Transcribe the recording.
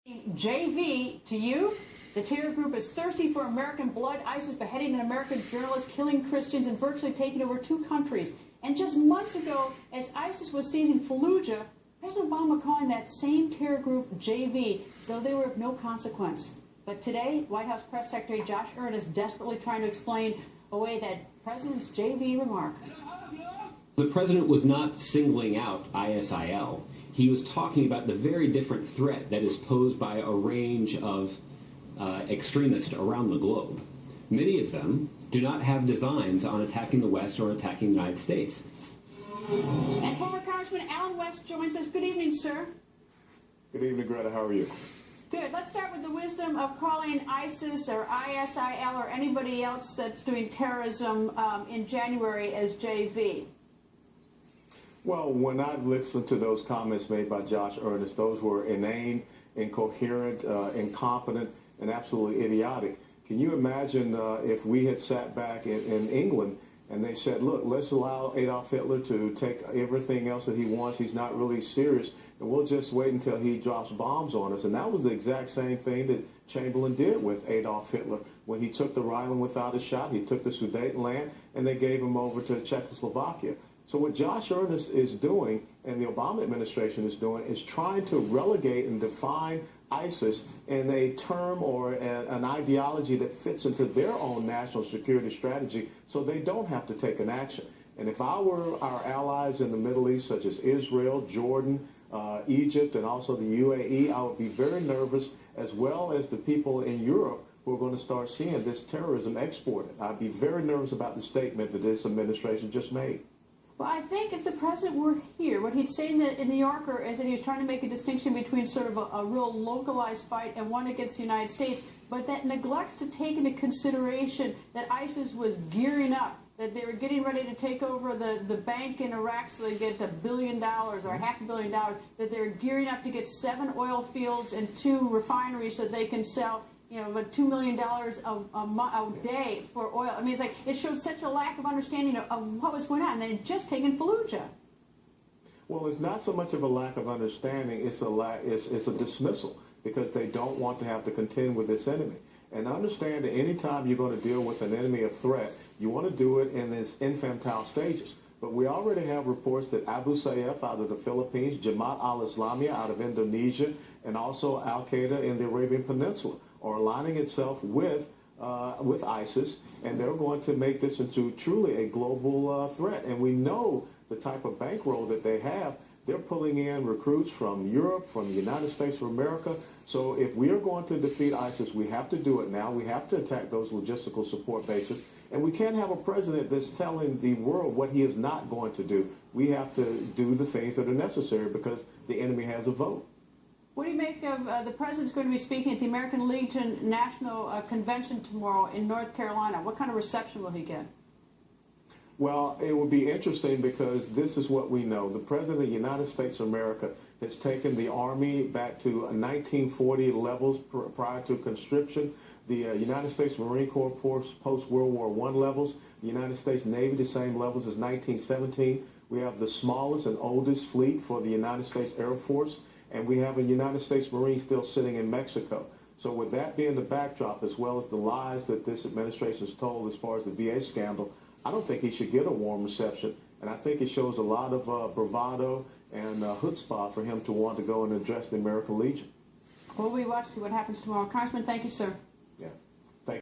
JV to you. The terror group is thirsty for American blood. ISIS beheading an American journalist, killing Christians, and virtually taking over 2 countries. And just months ago, as ISIS was seizing Fallujah, President Obama calling that same terror group JV, as though they were of no consequence. But today, White House Press Secretary Josh Earnest desperately trying to explain away that president's JV remark. The president was not singling out ISIL. He was talking about the very different threat that is posed by a range of extremists around the globe. Many of them do not have designs on attacking the West or attacking the United States. And former Congressman Alan West joins us. Good evening, sir. Good evening, Greta. How are you? Good. Let's start with the wisdom of calling ISIS or ISIL or anybody else that's doing terrorism in January as JV. Well, when I listened to those comments made by Josh Earnest, those were inane, incoherent, incompetent, and absolutely idiotic. Can you imagine if we had sat back in England and they said, look, let's allow Adolf Hitler to take everything else that he wants. He's not really serious, and we'll just wait until he drops bombs on us. And that was the exact same thing that Chamberlain did with Adolf Hitler. When he took the Rhineland without a shot, he took the Sudetenland, and they gave him over to Czechoslovakia. So what Josh Earnest is doing and the Obama administration is doing is trying to relegate and define ISIS in a term or an ideology that fits into their own national security strategy so they don't have to take an action. And if I were our allies in the Middle East, such as Israel, Jordan, Egypt, and also the UAE, I would be very nervous, as well as the people in Europe who are going to start seeing this terrorism exported. I'd be very nervous about the statement that this administration just made. Well, I think if the president were here, what he'd say in the New Yorker is that he was trying to make a distinction between sort of a real localized fight and one against the United States, but that neglects to take into consideration that ISIS was gearing up, that they were getting ready to take over the bank in Iraq so they get $1 billion or $500 million, that they were gearing up to get 7 oil fields and 2 refineries so they can sell about $2 million a day for oil. I mean, it's like it showed such a lack of understanding of what was going on. And they had just taken Fallujah. Well, it's not so much of a lack of understanding. It's a dismissal because they don't want to have to contend with this enemy. And understand that any time you're going to deal with an enemy or threat, you want to do it in its infantile stages. But we already have reports that Abu Sayyaf out of the Philippines, Jamaat al-Islamiyah out of Indonesia, and also Al-Qaeda in the Arabian Peninsula are aligning itself with ISIS, and they're going to make this into truly a global threat. And we know the type of bankroll that they have. They're pulling in recruits from Europe, from the United States of America. So if we are going to defeat ISIS, we have to do it now. We have to attack those logistical support bases. And we can't have a president that's telling the world what he is not going to do. We have to do the things that are necessary because the enemy has a vote. What do you make of the president's going to be speaking at the American Legion National Convention tomorrow in North Carolina? What kind of reception will he get? Well, it will be interesting because this is what we know. The President of the United States of America has taken the Army back to 1940 levels prior to conscription. The United States Marine Corps post-World War I levels. The United States Navy, the same levels as 1917. We have the smallest and oldest fleet for the United States Air Force. And we have a United States Marine still sitting in Mexico. So with that being the backdrop, as well as the lies that this administration has told as far as the VA scandal, I don't think he should get a warm reception. And I think it shows a lot of bravado and chutzpah for him to want to go and address the American Legion. Well, we watch, see what happens tomorrow. Congressman, thank you, sir.